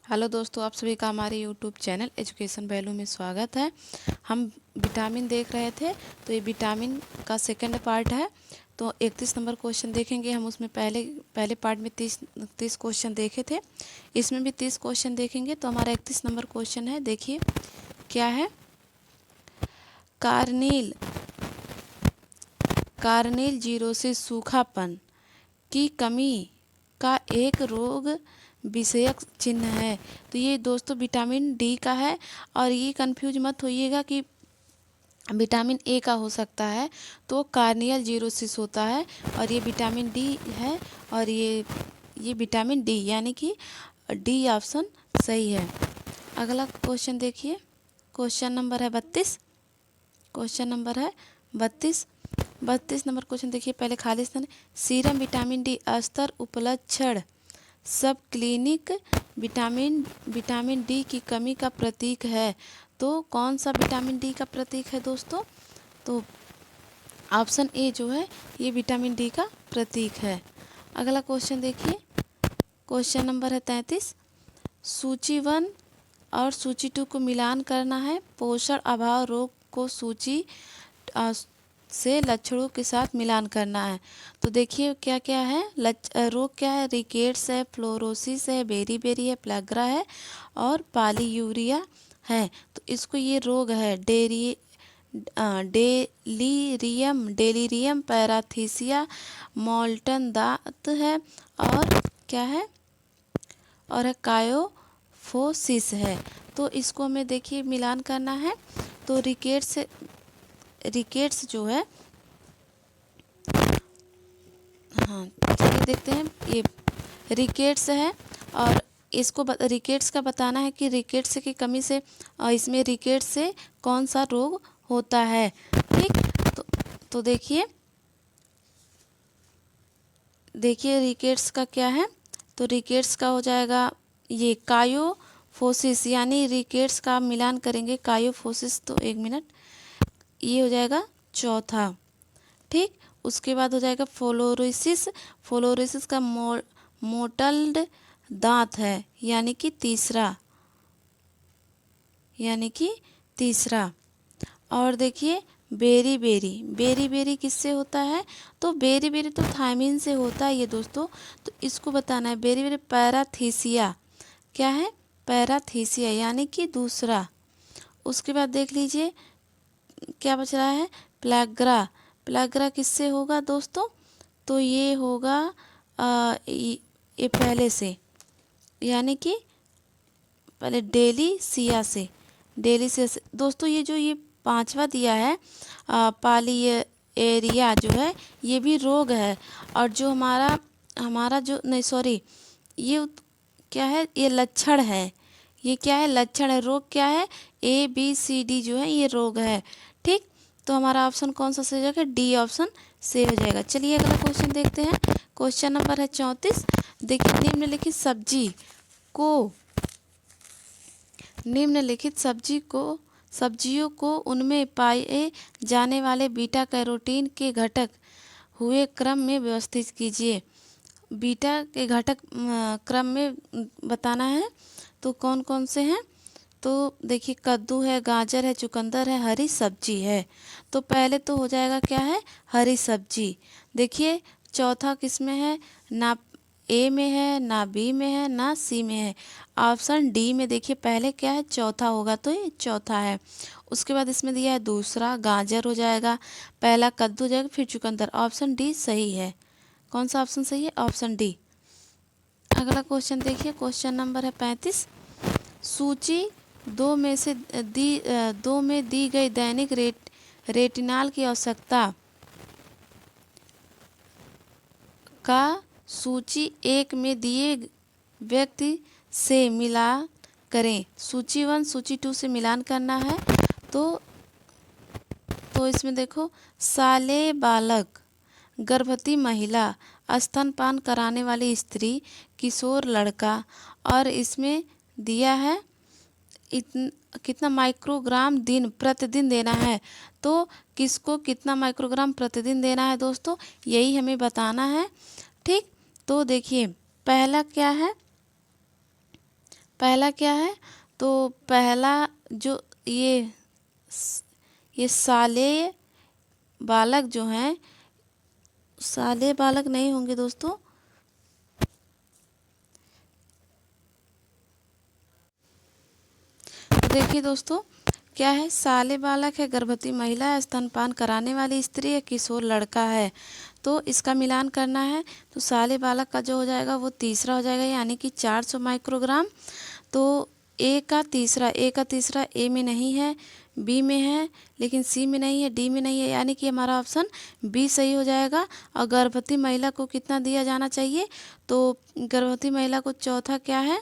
Hello दोस्तों, आप सभी का हमारे यूट्यूब चैनल एजुकेशन वैल्यू में स्वागत है। हम विटामिन देख रहे थे, तो ये विटामिन का सेकंड पार्ट है। तो 31 नंबर क्वेश्चन देखेंगे हम। उसमें पहले पार्ट में 30 क्वेश्चन देखे थे, इसमें भी 30 क्वेश्चन देखेंगे। तो हमारा 31 नंबर क्वेश्चन है, देखिए क्या है। कार्निल कार्निल जीरोसिस सूखापन की कमी का एक रोग विषयक चिन्ह है। तो ये दोस्तों विटामिन डी का है, और ये कंफ्यूज मत होइएगा कि विटामिन ए का हो सकता है। तो कार्नियल जीरोसिस होता है, और ये विटामिन डी है, और ये विटामिन डी, यानी कि डी ऑप्शन सही है। अगला क्वेश्चन देखिए, क्वेश्चन नंबर है 32। क्वेश्चन नंबर है 32 नंबर क्वेश्चन देखिए। पहले खाली स्थान, सीरम विटामिन डी स्तर उपलक्षण सब क्लिनिक विटामिन डी की कमी का प्रतीक है। तो कौन सा विटामिन डी का प्रतीक है दोस्तों? तो ऑप्शन ए जो है ये विटामिन डी का प्रतीक है। अगला क्वेश्चन देखिए, क्वेश्चन नंबर है 33। सूची 1 और सूची 2 को मिलान करना है। पोषण अभाव रोग को सूची से लक्षणों के साथ मिलान करना है। तो देखिए क्या क्या है। रोग क्या है? रिकेट्स है, फ्लोरोसिस है, बेरी है, प्लेग्रा है और पॉलीयूरिया है। तो इसको ये रोग है डेलिरियम पैराथीसिया मोल्टन दांत है, और क्या है, और है कायोफोसिस है। तो इसको हमें देखिए मिलान करना है। तो रिकेट्स जो है, हाँ चलिए देखते हैं। ये रिकेट्स है, और इसको रिकेट्स का बताना है कि रिकेट्स की कमी से इसमें रिकेट्स से कौन सा रोग होता है। ठीक, तो देखिए रिकेट्स का क्या है। तो रिकेट्स का हो जाएगा ये कायोफोसिस, यानी रिकेट्स का मिलान करेंगे कायोफोसिस। तो एक मिनट, ये हो जाएगा चौथा। ठीक, उसके बाद हो जाएगा फ्लोरोसिस का मोटल्ड दांत है, यानी कि तीसरा। और देखिए बेरी किससे होता है? तो बेरी तो थायमिन से होता है ये दोस्तों। तो इसको बताना है। बेरी पैराथीसिया, क्या है? पैराथीसिया, यानी कि दूसरा। उसके बाद देख लीजिए क्या बच रहा है। प्लेग्रा किससे होगा दोस्तों? तो ये होगा ये पहले से, यानी कि पहले डेलिसिया से दोस्तों। ये पांचवा दिया है पाली एरिया जो है, ये भी रोग है। और जो हमारा जो नहीं सॉरी, ये क्या है? ये लक्षण है। ये क्या है? लक्षण है। रोग क्या है? ABCD जो है ये रोग है। ठीक, तो हमारा ऑप्शन कौन सा सही हो जाएगा? डी ऑप्शन सही हो जाएगा। चलिए अगला क्वेश्चन देखते हैं। क्वेश्चन नंबर है 34। देखिए, निम्नलिखित सब्जियों को उनमें पाए जाने वाले बीटा कैरोटीन के घटक हुए क्रम में व्यवस्थित कीजिए। बीटा के घटक क्रम में बताना है। तो कौन कौन से हैं? तो देखिए कद्दू है, गाजर है, चुकंदर है, हरी सब्जी है। तो पहले तो हो जाएगा क्या है? हरी सब्जी। देखिए चौथा किस में है? ना ए में है, ना बी में है, ना सी में है। ऑप्शन डी में देखिए पहले क्या है? चौथा होगा, तो ये चौथा है। उसके बाद इसमें दिया है दूसरा गाजर हो जाएगा, पहला कद्दू हो जाएगा, फिर चुकंदर। ऑप्शन डी सही है। कौन सा ऑप्शन सही है? Option D. अगला क्वेश्चन देखिए, क्वेश्चन नंबर है 35। सूची दो में दी गई दैनिक रेटिनॉल की आवश्यकता का सूची 1 में दिए व्यक्ति से मिला करें। सूची 1 सूची 2 से मिलान करना है। तो इसमें देखो, साले बालक, गर्भवती महिला, स्तनपान कराने वाली स्त्री, किशोर लड़का, और इसमें दिया है कितना माइक्रोग्राम प्रतिदिन देना है। तो किसको कितना माइक्रोग्राम प्रतिदिन देना है दोस्तों, यही हमें बताना है। ठीक, तो देखिए पहला क्या है? पहला क्या है, तो पहला जो ये साले बालक जो हैं, साले बालक नहीं होंगे दोस्तों, देखिए दोस्तों क्या है, साले बालक है, गर्भवती महिला है, स्तनपान कराने वाली स्त्री है, किशोर लड़का है। तो इसका मिलान करना है, तो साले बालक का जो हो जाएगा वो तीसरा हो जाएगा, यानी कि 400 माइक्रोग्राम। तो ए का तीसरा ए में नहीं है, बी में है, लेकिन सी में नहीं है, डी में नहीं है, यानी कि हमारा ऑप्शन बी सही हो जाएगा। और गर्भवती महिला को कितना दिया जाना चाहिए, तो गर्भवती महिला को चौथा क्या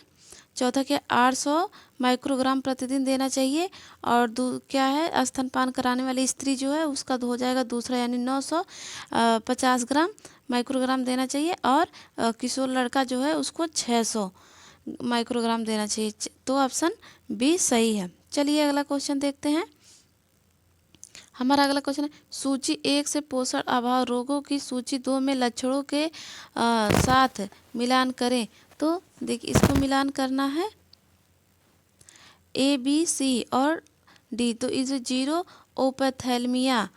800 माइक्रोग्राम प्रतिदिन देना चाहिए। और क्या है, स्तनपान कराने वाली स्त्री जो है उसका हो जाएगा दूसरा, यानी 950 ग्राम माइक्रोग्राम देना चाहिए। और किशोर लड़का जो है उसको 600 माइक्रोग्राम देना चाहिए। तो ऑप्शन बी सही है। चलिए अगला क्वेश्चन देखते हैं। हमारा अगला क्वेश्चन है, सूची 1 से पोषण अभाव रोगों की सूची 2 में लक्षणों के साथ मिलान करें। तो देखिए इसको मिलान करना है, ए बी सी और डी। तो इस जीरो ओपैथेलमिया,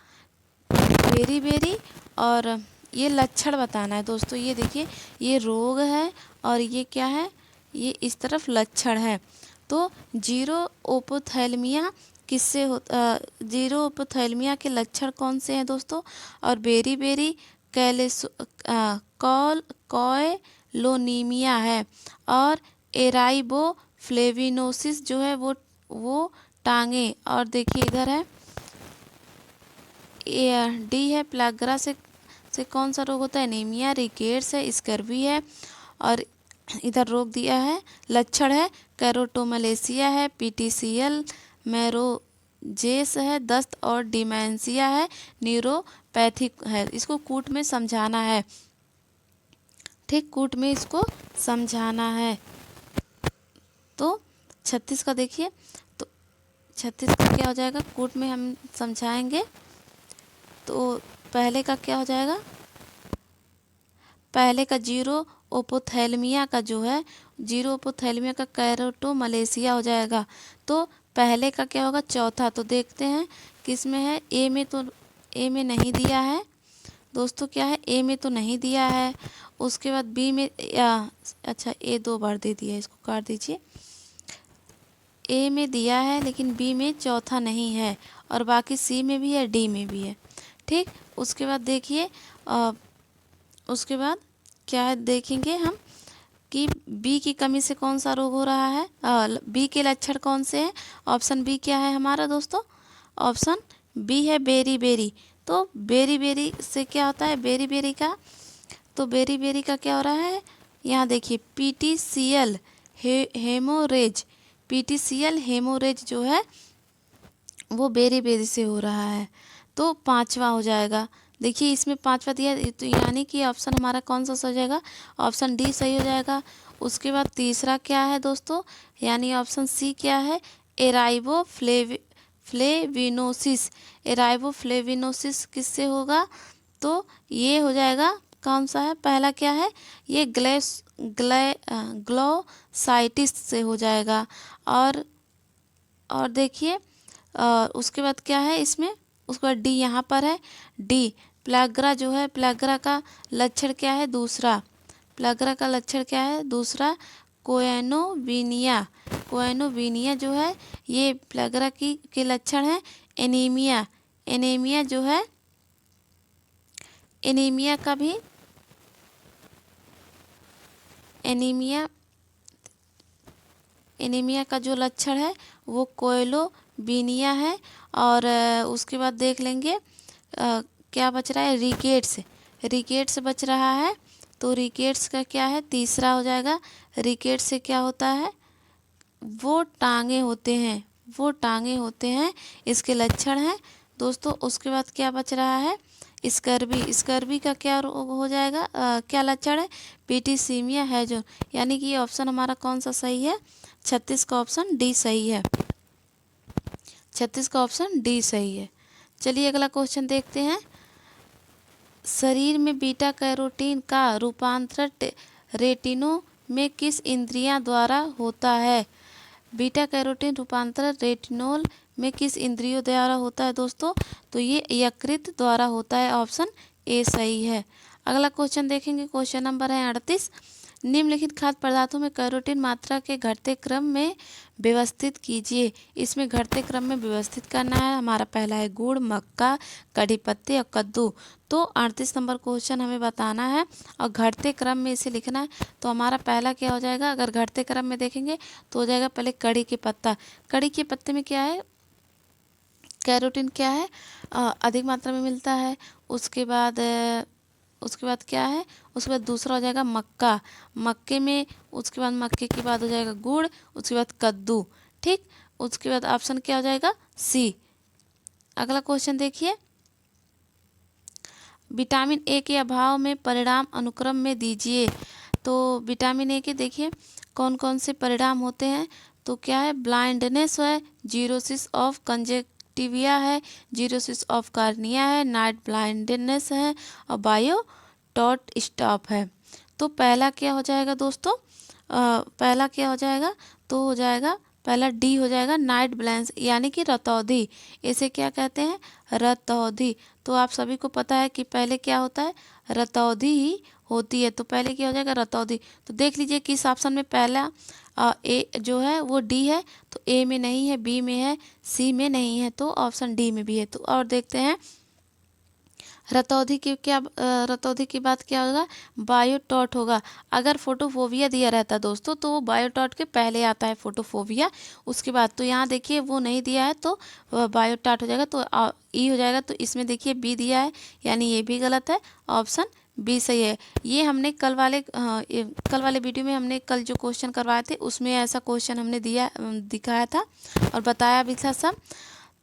बेरी और ये लक्षण बताना है दोस्तों। ये देखिए ये रोग है और ये क्या है, ये इस तरफ लक्षण है। तो जीरो ओपोथैल्मिया किससे जीरो ओपोथैल्मिया के लक्षण कौन से हैं दोस्तों, और बेरी कॉयलोनीमिया है, और एराइबोफ्लेविनोसिस जो है वो टांगे। और देखिए इधर है डी है प्लाग्रा से कौन सा रोग होता है, एनीमिया, रिकेट्स है, स्कर्वी है। और इधर रोग दिया है, लक्षण है कैरोटोमलेसिया है, पीटीसीएल, मैरोजेस है, दस्त और डिमेंशिया है, न्यूरोपैथिक है। इसको कूट में समझाना है, ठीक, कूट में इसको समझाना है। तो 36 का देखिए, तो 36 का क्या हो जाएगा, कूट में हम समझाएंगे। तो पहले का क्या हो जाएगा, पहले का जीरो ओपोथैल्मिया का जो है, जीरो ओपोथैल्मिया का कैरोटोमलेसिया हो जाएगा। तो पहले का क्या होगा, चौथा। तो देखते हैं किस में है, ए में। तो ए में नहीं दिया है दोस्तों, क्या है, ए में तो नहीं दिया है। उसके बाद बी में अच्छा ए 2 बार दे दिया, इसको काट दीजिए। ए में दिया है लेकिन बी में चौथा नहीं है, और बाकी सी में भी है, डी में भी है, ठीक। उसके बाद देखिए उसके बाद क्या है, देखेंगे हम कि बी की कमी से कौन सा रोग हो रहा है, बी के लक्षण कौन से हैं। ऑप्शन बी क्या है हमारा दोस्तों, ऑप्शन बी है बेरी। तो बेरी से क्या होता है, बेरी का, तो बेरी का क्या हो रहा है, यहाँ देखिए पीटीसीएल हेमोरेज, पीटीसीएल हेमोरेज जो है वो बेरी से हो रहा है। तो 5वां हो जाएगा, देखिए इसमें 5वां दिया, तो यानी कि ऑप्शन हमारा कौन सा हो जाएगा, ऑप्शन डी सही हो जाएगा। उसके बाद तीसरा क्या है दोस्तों, यानी ऑप्शन सी क्या है, एराइबोफ्लेविनोसिस। एराइबोफ्लेविनोसिस किससे होगा, तो ये हो जाएगा, कौन सा है, पहला क्या है, ये ग्लोसाइटिस से हो जाएगा। और देखिए उसके बाद क्या है इसमें, उसके बाद डी यहाँ पर है, डी प्लाग्रा जो है, प्लाग्रा का लक्षण क्या है, दूसरा, प्लाग्रा का लक्षण क्या है, दूसरा कोएनोविनिया जो है, ये प्लाग्रा के लक्षण है। एनीमिया जो है, एनीमिया का भी, एनीमिया का जो लक्षण है वो कोएलोविनिया है। और उसके बाद देख लेंगे क्या बच रहा है, रिकेट्स बच रहा है। तो रिकेट्स का क्या है, तीसरा हो जाएगा। रिकेट्स से क्या होता है, वो टांगे होते हैं, इसके लक्षण हैं दोस्तों। उसके बाद क्या बच रहा है, स्कर्वी का क्या रोग हो जाएगा, क्या लक्षण है, पीटीसीमिया है जो, यानी कि ये ऑप्शन हमारा कौन सा सही है, 36 का ऑप्शन डी सही है, 36 का ऑप्शन डी सही है। चलिए अगला क्वेश्चन देखते हैं। शरीर में बीटा कैरोटीन का रूपांतरण में किस इंद्रियां द्वारा होता है? बीटा कैरोटीन रूपांतरण रेटिनोल में किस इंद्रियों द्वारा होता है दोस्तों? तो ये यकृत द्वारा होता है। ऑप्शन ए सही है। अगला क्वेश्चन देखेंगे, क्वेश्चन नंबर है 38। निम्नलिखित खाद्य पदार्थों में कैरोटीन मात्रा के घटते क्रम में व्यवस्थित कीजिए। इसमें घटते क्रम में व्यवस्थित करना है। हमारा पहला है गुड़, मक्का, कड़ी पत्ते और कद्दू। तो 38 नंबर क्वेश्चन हमें बताना है और घटते क्रम में इसे लिखना है। तो हमारा पहला क्या हो जाएगा? अगर घटते क्रम में देखेंगे तो हो जाएगा पहले कड़ी के पत्ता। कड़ी के पत्ते में क्या है? कैरोटीन क्या है? अधिक मात्रा में मिलता है। उसके बाद क्या है? उसके बाद दूसरा हो जाएगा मक्का। मक्के में उसके बाद मक्के के बाद हो जाएगा गुड़, उसके बाद कद्दू। ठीक, उसके बाद ऑप्शन क्या हो जाएगा? सी। अगला क्वेश्चन देखिए, विटामिन ए के अभाव में परिणाम अनुक्रम में दीजिए। तो विटामिन ए के देखिए कौन कौन से परिणाम होते हैं। तो क्या है? ब्लाइंडनेस है, जीरोसिस ऑफ कंजक्टिविया है, जीरोसिस ऑफ कार्निया है, नाइट ब्लाइंडनेस है और बायो डॉट स्टॉप है। तो पहला क्या हो जाएगा दोस्तों? पहला क्या हो जाएगा? तो हो जाएगा पहला डी हो जाएगा, नाइट ब्लाइंड यानी कि रतौंधी। इसे क्या कहते हैं? रतौंधी। तो आप सभी को पता है कि पहले क्या होता है? रतौंधी ही होती है। तो पहले क्या हो जाएगा? रतौंधी। तो देख लीजिए किस ऑप्शन में पहला ए जो है वो डी है। तो ए में नहीं है, बी में है, सी में नहीं है, तो ऑप्शन डी में भी है। तो और देखते हैं रतौंधी की बात क्या होगा? बायोटॉट होगा। अगर फोटोफोबिया दिया रहता दोस्तों तो वो बायोटॉट के पहले आता है फोटोफोबिया, उसके बाद। तो यहाँ देखिए वो नहीं दिया है तो बायोटॉट हो जाएगा। तो ई हो जाएगा। तो इसमें देखिए बी दिया है यानी ये भी गलत है। ऑप्शन बी सही है। ये हमने कल वाले वीडियो में हमने कल जो क्वेश्चन करवाए थे उसमें ऐसा क्वेश्चन हमने दिखाया था और बताया भी था सब।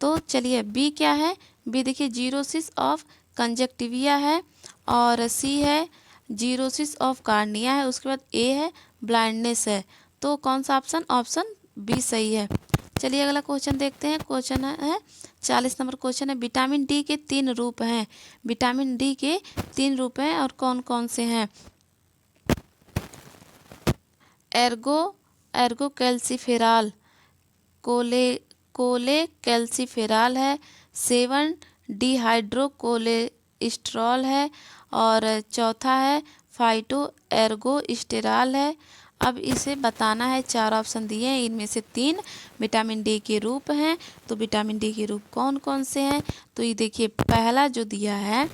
तो चलिए बी क्या है? बी देखिए जीरोसिस ऑफ कंजक्टिविया है और सी है जीरोसिस ऑफ कार्निया है, उसके बाद ए है ब्लाइंडनेस है। तो कौन सा ऑप्शन? ऑप्शन बी सही है। चलिए अगला क्वेश्चन देखते हैं। क्वेश्चन है 40 नंबर क्वेश्चन है, विटामिन डी के 3 रूप हैं। विटामिन डी के 3 रूप हैं और कौन कौन से हैं? एर्गो कैल्सिफेराल, कोले कैल्सिफेराल है, 7 डिहाइड्रो कोलेस्ट्रॉल है और चौथा है फाइटो एर्गोस्टेरॉल है। अब इसे बताना है। 4 ऑप्शन दिए हैं, इनमें से 3 विटामिन डी के रूप हैं। तो विटामिन डी के रूप कौन कौन से हैं? तो ये देखिए पहला जो दिया है,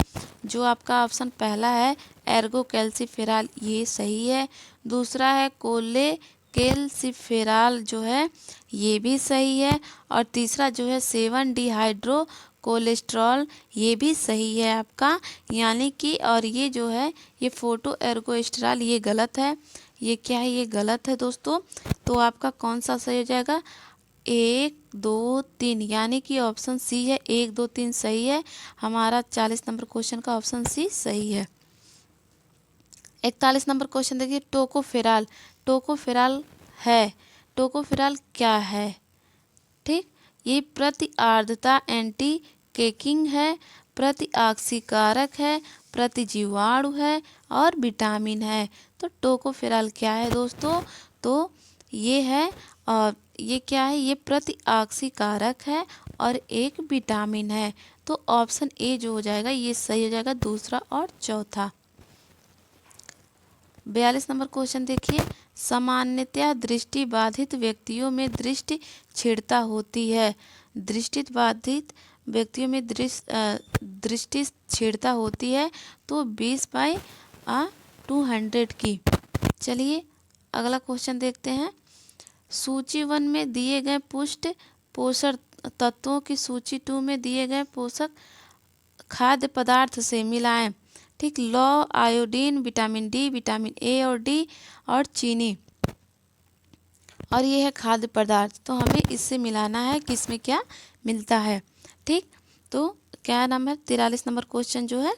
जो आपका ऑप्शन पहला है एर्गो कैल्सिफेराल, ये सही है। दूसरा है कोले कैल्सिफेराल जो है ये भी सही है। और तीसरा जो है 7 डिहाइड्रो कोलेस्ट्रॉल, ये भी सही है आपका। यानी कि और ये जो है ये फोटो एर्गोस्टेरॉल ये गलत है। ये क्या है? ये गलत है दोस्तों। तो आपका कौन सा सही हो जाएगा? 1 2 3 यानी कि ऑप्शन सी है। 1 2 3 सही है। हमारा 40 नंबर क्वेश्चन का ऑप्शन सी सही है। 41 नंबर क्वेश्चन देखिए, टोकोफेराल है। टोकोफेराल क्या है? ठीक, ये प्रति आर्द्रता एंटी केकिंग है, प्रति ऑक्सीकारक है, प्रति जीवाणु है और विटामिन है। तो टोकोफेराल क्या है दोस्तों? तो ये है और ये क्या है? ये प्रति ऑक्सीकारक है और एक विटामिन है। तो ऑप्शन ए जो हो जाएगा ये सही हो जाएगा, दूसरा और चौथा। 42 नंबर क्वेश्चन देखिए, सामान्यतया दृष्टि बाधित व्यक्तियों में दृष्टि क्षीणता होती है। दृष्टि बाधित व्यक्तियों में दृष्टि क्षीणता होती है। तो 20/200 की। चलिए अगला क्वेश्चन देखते हैं। सूची 1 में दिए गए पुष्ट पोषक तत्वों की सूची 2 में दिए गए पोषक खाद्य पदार्थ से मिलाएं। ठीक, लौह, iodine, vitamin D, vitamin A और डी और चीनी, और ये है खाद्य पदार्थ। तो हमें इससे मिलाना है कि इसमें क्या मिलता है। ठीक, तो क्या नाम है? 43 नंबर क्वेश्चन जो है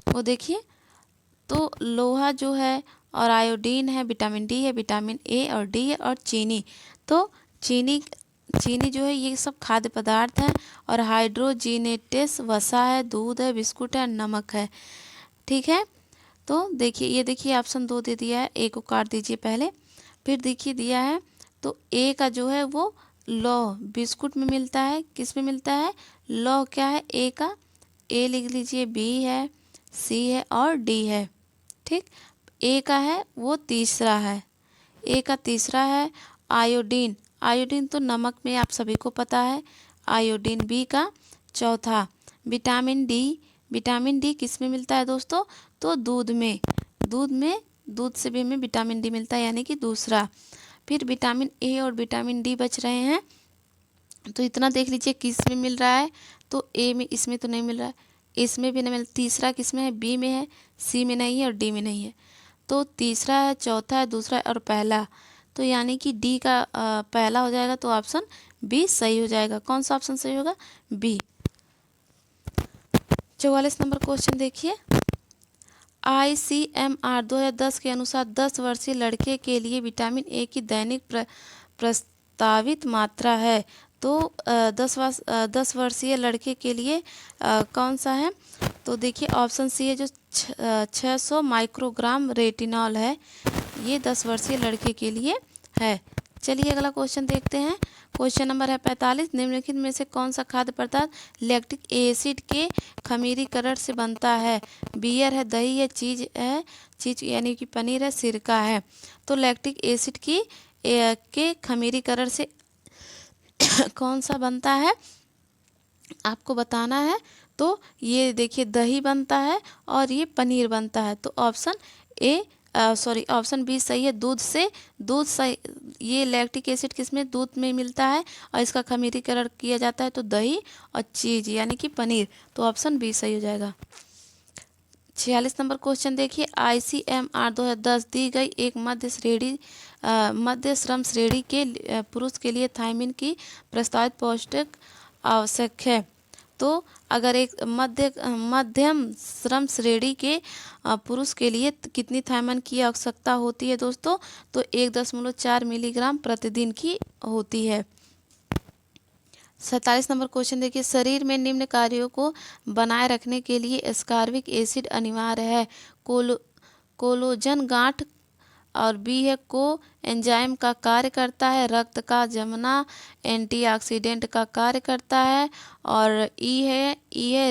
वो देखिए, तो लोहा जो है और आयोडीन है, विटामिन डी है, विटामिन ए और डी है और चीनी। तो चीनी जो है ये सब खाद्य पदार्थ हैं। और हाइड्रोजिनेटेस वसा है, दूध है, बिस्कुट है, नमक है। ठीक है, तो देखिए, ये देखिए ऑप्शन 2 दे दिया है, ए को काट दीजिए पहले। फिर देखिए दिया है, तो ए का जो है वो लौह बिस्कुट में मिलता है। किस में मिलता है? लौह क्या है ए का? ए लिख लीजिए, बी है, सी है और डी है। ठीक, ए का है वो तीसरा है, ए का तीसरा है। आयोडीन, आयोडीन तो नमक में आप सभी को पता है, आयोडीन बी का चौथा। विटामिन डी, विटामिन डी किस में मिलता है दोस्तों? तो दूध में, दूध में, दूध से भी हमें विटामिन डी मिलता है, यानी कि दूसरा। फिर विटामिन ए और विटामिन डी बच रहे हैं, तो इतना देख लीजिए किस में मिल रहा है। तो ए में, इसमें तो नहीं मिल रहा है, इसमें भी नहीं मिल। तीसरा किस में है? बी में है, सी में नहीं है और डी में नहीं है। तो तीसरा है, चौथा है, दूसरा है और पहला, तो यानी कि डी का पहला हो जाएगा, तो ऑप्शन बी सही हो जाएगा। कौन सा ऑप्शन सही होगा? बी। 44 नंबर क्वेश्चन देखिए। ICMR 2010 के अनुसार 10 वर्षीय लड़के के लिए विटामिन ए की दैनिक प्रस्तावित मात्रा है। तो 10 वर्षीय लड़के के लिए कौन सा है? तो देखिए ऑप्शन सी है, जो 600 माइक्रोग्राम रेटिनॉल है, ये 10 वर्षीय लड़के के लिए है। चलिए अगला क्वेश्चन देखते हैं। क्वेश्चन नंबर है 45। निम्नलिखित में से कौन सा खाद्य पदार्थ लैक्टिक एसिड के खमीरीकरण से बनता है? बियर है, दही है, चीज है, चीज यानी कि पनीर है, सिरका है। तो लैक्टिक एसिड के खमीरीकरण से कौन सा बनता है आपको बताना है। तो ये देखिए दही बनता है और ये पनीर बनता है। तो option A, sorry option B सही है, दूध से। दूध सही, ये लैक्टिक एसिड किसमें? दूध में मिलता है और इसका खमीरीकरण किया जाता है तो दही और चीज यानी कि पनीर। तो ऑप्शन बी सही हो जाएगा। 46 नंबर क्वेश्चन देखिए। ICMR 2010 दी गई एक मध्य श्रम श्रेणी के पुरुष के लिए थायमिन की प्रस्तावित पौष्टिक आवश्यक है। तो अगर एक मध्यम श्रम श्रेणी के पुरुष के लिए कितनी थायमिन की आवश्यकता होती है दोस्तों? तो 1.4 मिलीग्राम प्रतिदिन की होती है। 47 नंबर क्वेश्चन देखिए। शरीर में निम्न कार्यों को बनाए रखने के लिए एस्कॉर्बिक एसिड अनिवार्य है। कोलोजन गांठ, और बी है को एंजाइम का कार्य करता है, रक्त का जमना एंटीऑक्सीडेंट का कार्य करता है, और ई है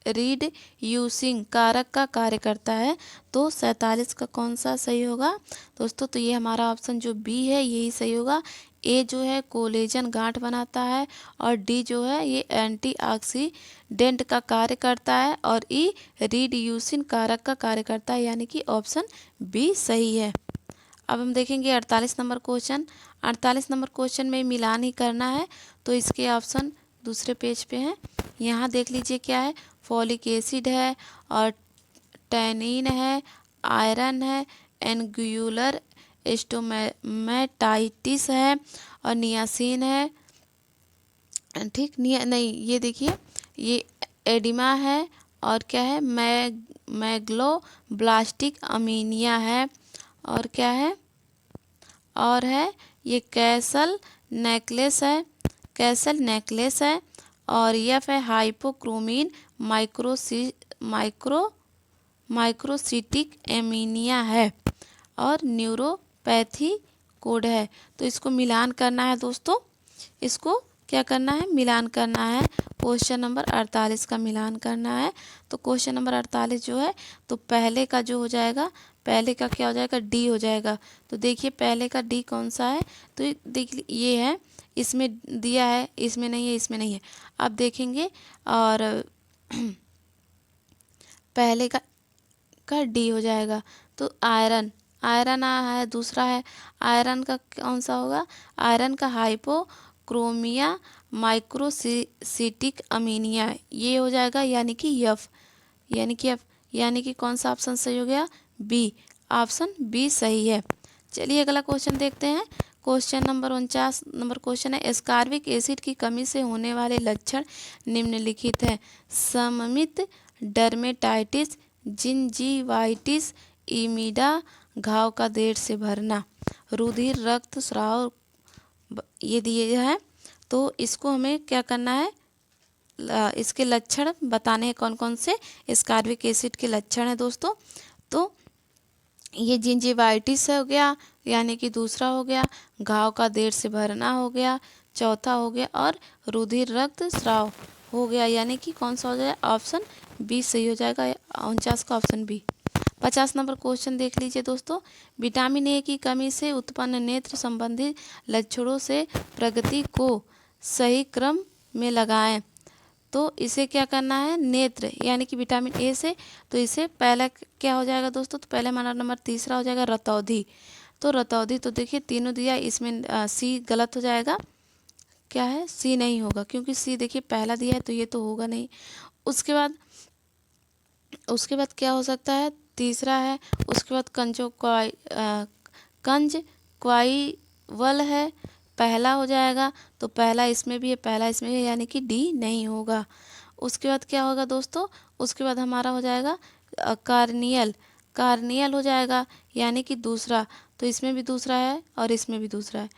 रीड यूसिंग कारक का कार्य करता है। तो 47 का कौन सा सही होगा दोस्तों? तो ये हमारा ऑप्शन जो बी है यही सही होगा। ए जो है कोलेजन गांठ बनाता है, और डी जो है ये एंटीऑक्सीडेंट का कार्य करता है, और ई रीड्यूसिंग कारक का कार्य करता है, यानी कि ऑप्शन बी सही है। अब हम देखेंगे 48 नंबर क्वेश्चन। 48 नंबर क्वेश्चन में मिलान ही करना है, तो इसके ऑप्शन दूसरे पेज पे हैं। यहाँ देख लीजिए क्या है, फॉलिक एसिड है और टैनिन है, आयरन है, एंगुलर स्टोमेटाइटिस है और नियासिन है। ठीक, नहीं, ये देखिए ये एडिमा है, और क्या है, मैग्लोब्लास्टिक अमीनिया है, और क्या है, और है ये कैसल नेकलेस है, और यफ है हाइपोक्रोमिन माइक्रोसिटिक एमीनिया है, और न्यूरोपैथी कोड है। तो इसको मिलान करना है दोस्तों, इसको क्या करना है? मिलान करना है। क्वेश्चन नंबर 48 का मिलान करना है। तो क्वेश्चन नंबर 48 जो है, तो पहले का जो हो जाएगा, पहले का क्या हो जाएगा? डी हो जाएगा। तो देखिए पहले का डी कौन सा है? तो देख ये है, इसमें दिया है, इसमें नहीं है, इसमें नहीं है। अब देखेंगे, और पहले का डी हो जाएगा। तो आयरन है, दूसरा है आयरन का कौन सा होगा? आयरन का हाइपोक्रोमिया माइक्रोसिटिक अमीनिया, ये हो जाएगा, यानी कि एफ, यानी कि कौन सा ऑप्शन सही हो गया? बी, ऑप्शन बी सही है। चलिए अगला क्वेश्चन देखते हैं। क्वेश्चन नंबर 49 नंबर क्वेश्चन है। एस्कॉर्बिक एसिड की कमी से होने वाले लक्षण निम्नलिखित हैं। सममित डर्मेटाइटिस, जिंजीवाइटिस, इमिडा, घाव का देर से भरना, रुधिर रक्त स्राव, ये दिए हैं। तो इसको हमें क्या करना है? इसके लक्षण बताने हैं कौन कौन से एस्कॉर्बिक एसिड के लक्षण हैं दोस्तों। तो ये जिंजिवाइटिस हो गया, यानी कि दूसरा हो गया। घाव का देर से भरना हो गया, चौथा हो गया। और रुधिर रक्त स्राव हो गया, यानी कि कौन सा हो जाएगा? ऑप्शन बी सही हो जाएगा। 49 का ऑप्शन बी। 50 नंबर क्वेश्चन देख लीजिए दोस्तों। विटामिन ए की कमी से उत्पन्न नेत्र संबंधी लक्षणों से प्रगति को सही क्रम में लगाएं। तो इसे क्या करना है? नेत्र यानी कि विटामिन ए से, तो इसे पहला क्या हो जाएगा दोस्तों? तो पहले हमारा नंबर तीसरा हो जाएगा रतौधी। तो रतौधी, तो देखिए तीनों दिया, इसमें सी गलत हो जाएगा। क्या है? सी नहीं होगा, क्योंकि सी देखिए पहला दिया है तो ये तो होगा नहीं। उसके बाद क्या हो सकता है? तीसरा है। उसके बाद कंज क्वाई वल है, पहला हो जाएगा। तो पहला इसमें भी है, पहला इसमें भी है, यानी कि डी नहीं होगा। उसके बाद क्या होगा दोस्तों? उसके बाद हमारा हो जाएगा कार्नियल। कार्नियल हो जाएगा, यानी कि दूसरा। तो इसमें भी दूसरा है और इसमें भी दूसरा है।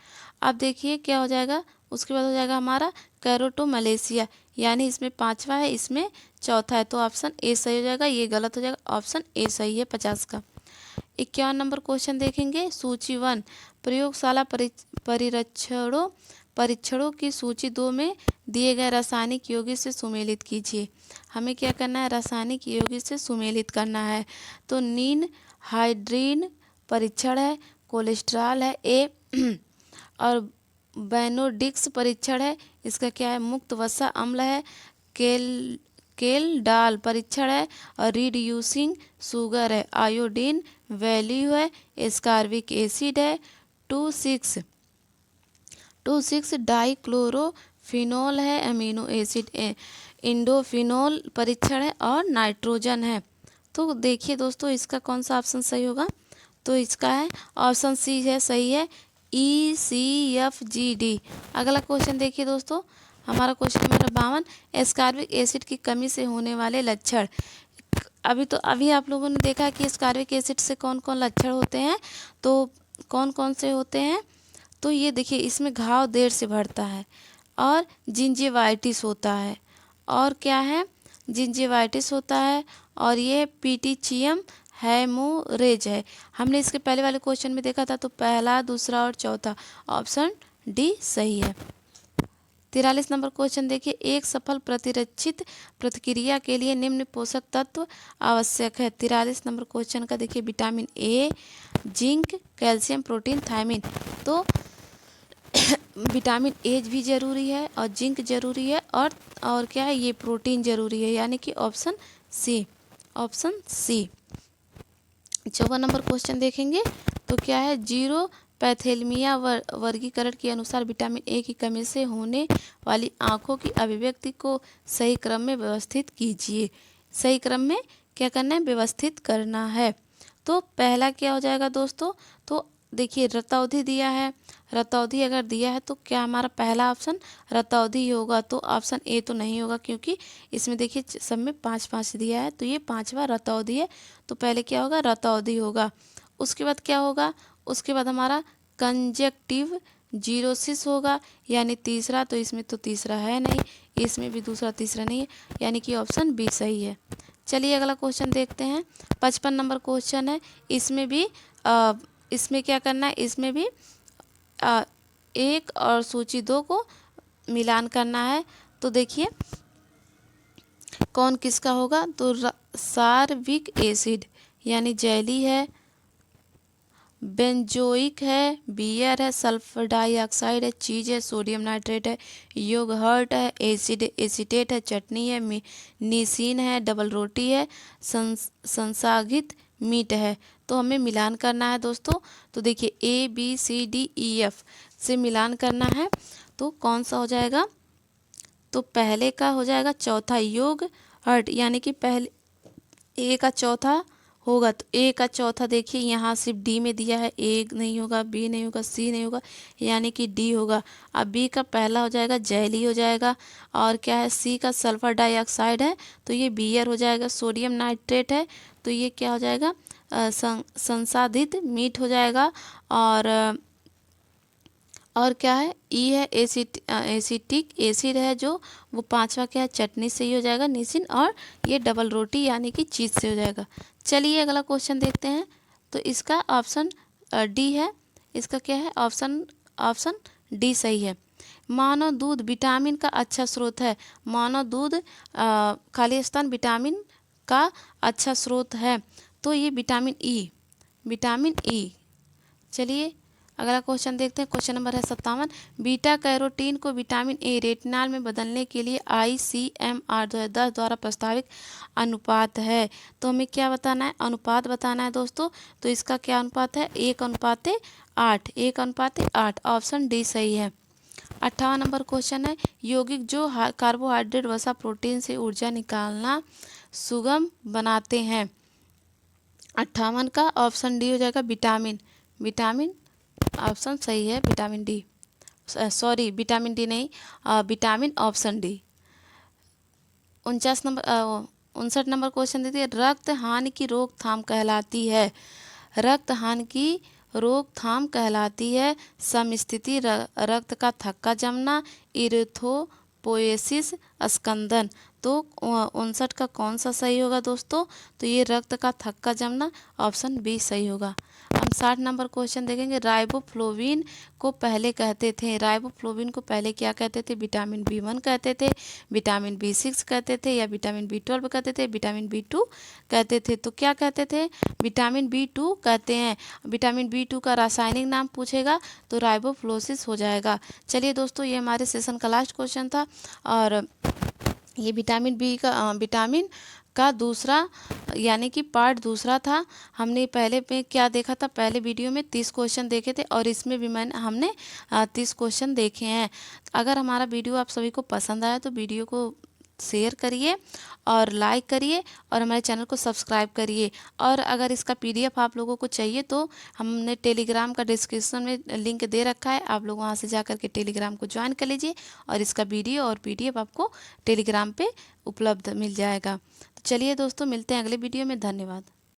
अब देखिए क्या हो जाएगा? उसके बाद हो जाएगा हमारा कैरोटोमलेशिया, यानी इसमें पांचवा है, इसमें चौथा है। तो ऑप्शन ए सही हो जाएगा, ये गलत हो जाएगा। ऑप्शन ए सही है 50 का। 51 नंबर क्वेश्चन देखेंगे। सूची 1 प्रयोगशाला परीक्षणों की सूची 2 में दिए गए रासायनिक यौगिक से सुमेलित कीजिए। हमें क्या करना है? रासायनिक यौगिक से सुमेलित करना है। तो नीन हाइड्रीन परीक्षण है, कोलेस्ट्रॉल है ए और बेनोडिक्स परीक्षण है। इसका क्या है? मुक्त वसा अम्ल है। केल डाल परीक्षण है और रिड्यूसिंग शुगर है। आयोडीन वैल्यू है। एस्कार्बिक एसिड है। 2,6 डाइक्लोरोफिनोल है। अमीनो एसिड इंडोफिनोल परीक्षण है और नाइट्रोजन है। तो देखिए दोस्तों, इसका कौन सा ऑप्शन सही होगा? तो इसका है ऑप्शन सी है, सही है। ECFGD। अगला क्वेश्चन देखिए दोस्तों, हमारा क्वेश्चन नंबर 52 एस्कार्बिक एसिड की कमी से होने वाले लक्षण। अभी आप लोगों ने देखा कि एस्कार्बिक एसिड से कौन कौन लक्षण होते हैं, तो कौन कौन से होते हैं? तो ये देखिए, इसमें घाव देर से भरता है और जिंजिवाइटिस होता है। और क्या है? जिंजिवाइटिस होता है और ये पीटीचियम हेमोरेज है। हमने इसके पहले वाले क्वेश्चन में देखा था, तो पहला, दूसरा और चौथा, ऑप्शन डी सही है। 43 नंबर क्वेश्चन देखिए। एक सफल प्रतिरक्षित प्रतिक्रिया के लिए निम्न पोषक तत्व आवश्यक है। 43 नंबर क्वेश्चन का देखिए, vitamin A, zinc, calcium, protein, thiamine. तो विटामिन ए भी जरूरी है और जिंक जरूरी है और क्या है? ये प्रोटीन जरूरी है, यानी कि option C. Option C. 54 number question देखेंगे, तो क्या है? जीरो पैथेलमिया वर्गीकरण के अनुसार विटामिन ए की कमी से होने वाली आंखों की अभिव्यक्ति को सही क्रम में व्यवस्थित कीजिए। सही क्रम में क्या करना है? व्यवस्थित करना है। तो पहला क्या हो जाएगा दोस्तों? तो देखिए, रतौधी दिया है। रतौधी अगर दिया है तो क्या हमारा पहला ऑप्शन रतौधी होगा? तो ऑप्शन ए तो नहीं होगा, क्योंकि इसमें देखिए सब में 5-5 दिया है, तो ये पांचवा रतौधी है। तो पहले क्या होगा? रतौधी होगा। उसके बाद क्या होगा? उसके बाद हमारा कंजक्टिव जीरोसिस होगा, यानी तीसरा। तो इसमें तो तीसरा है नहीं, इसमें भी दूसरा तीसरा नहीं है, यानी कि ऑप्शन बी सही है। चलिए अगला क्वेश्चन देखते हैं। 55 नंबर क्वेश्चन है। इसमें क्या करना है? इसमें भी 1 और सूची 2 को मिलान करना है। तो देखिए कौन किसका होगा? तो सार्विक एसिड यानी जेली है, बेंजोइक है, बियर है, सल्फर डाइऑक्साइड है, चीज़ है, सोडियम नाइट्रेट है, योगहर्ट है, एसीटेट है, चटनी है, निसिन है, डबल रोटी है, संसाधित मीट है। तो हमें मिलान करना है दोस्तों। तो देखिए ABCDEF से मिलान करना है। तो कौन सा हो जाएगा? तो पहले का हो जाएगा चौथा योगहर्ट, यानी कि पहले ए का चौथा होगा। तो ए का चौथा देखिए यहाँ सिर्फ डी में दिया है, ए नहीं होगा, बी नहीं होगा, सी नहीं होगा, यानी कि डी होगा। अब बी का पहला हो जाएगा जेली हो जाएगा। और क्या है? सी का सल्फर डाइऑक्साइड है, तो ये बियर हो जाएगा। सोडियम नाइट्रेट है, तो ये क्या हो जाएगा? संसाधित मीट हो जाएगा। और क्या है, ई है एसिटिक एसिड है जो, वो पांचवा क्या है, चटनी से ही हो जाएगा निसिन, और ये डबल रोटी यानी कि चीज़ से हो जाएगा। चलिए अगला क्वेश्चन देखते हैं। तो इसका ऑप्शन डी है, इसका क्या है, ऑप्शन ऑप्शन डी सही है। मानव दूध विटामिन का अच्छा स्रोत है। मानव दूध खालिस्तान विटामिन का अच्छा स्रोत है, तो ये विटामिन ई, विटामिन ई। चलिए अगला क्वेश्चन देखते हैं। क्वेश्चन नंबर है 57। बीटा कैरोटीन को विटामिन ए रेटिनॉल में बदलने के लिए ICMR 2010 द्वारा प्रस्तावित अनुपात है। तो हमें क्या बताना है, अनुपात बताना है दोस्तों। तो इसका क्या अनुपात है, 1:8, 1:8। ऑप्शन डी सही है। 58 नंबर क्वेश्चन है, यौगिक जो कार्बोहाइड्रेट वसा प्रोटीन से ऊर्जा निकालना सुगम बनाते हैं। 58 का ऑप्शन डी हो जाएगा, विटामिन, विटामिन। ऑप्शन सही है vitamin D, sorry vitamin D नहीं, vitamin option D. 59 number question देती है, रक्त हानि की रोकथाम कहलाती है। रक्त हानि की रोकथाम कहलाती है समस्थिति, रक्त का थक्का जमना, इरिथ्रोपोएसिस, स्कंदन। तो 59 का कौन सा सही होगा दोस्तों, तो ये रक्त का थक्का जमना, ऑप्शन बी सही होगा। हम 60 नंबर क्वेश्चन देखेंगे। राइबोफ्लोविन को पहले कहते थे, राइबोफ्लोविन को पहले क्या कहते थे, विटामिन B1 कहते थे, विटामिन B6 कहते थे, या विटामिन B12 कहते थे, विटामिन B2 कहते थे। तो क्या कहते थे, विटामिन B2 कहते हैं। विटामिन B2 का रासायनिक नाम पूछेगा तो राइबोफ्लोसिस हो जाएगा। चलिए दोस्तों, ये हमारे सेशन का लास्ट क्वेश्चन था, और ये विटामिन का दूसरा यानी कि पार्ट दूसरा था। हमने पहले पे क्या देखा था, पहले वीडियो में 30 क्वेश्चन देखे थे, और इसमें भी हमने 30 क्वेश्चन देखे हैं। अगर हमारा वीडियो आप सभी को पसंद आया तो वीडियो को शेयर करिए और लाइक करिए, और हमारे चैनल को सब्सक्राइब करिए। और अगर इसका PDF आप लोगों को चाहिए तो हमने टेलीग्राम का डिस्क्रिप्शन में लिंक दे रखा है, आप लोग वहां से जा कर के टेलीग्राम को ज्वाइन कर लीजिए, और इसका वीडियो और PDF आपको टेलीग्राम पे उपलब्ध मिल जाएगा। तो चलिए दोस्तों, मिलते हैं अगले वीडियो में। धन्यवाद।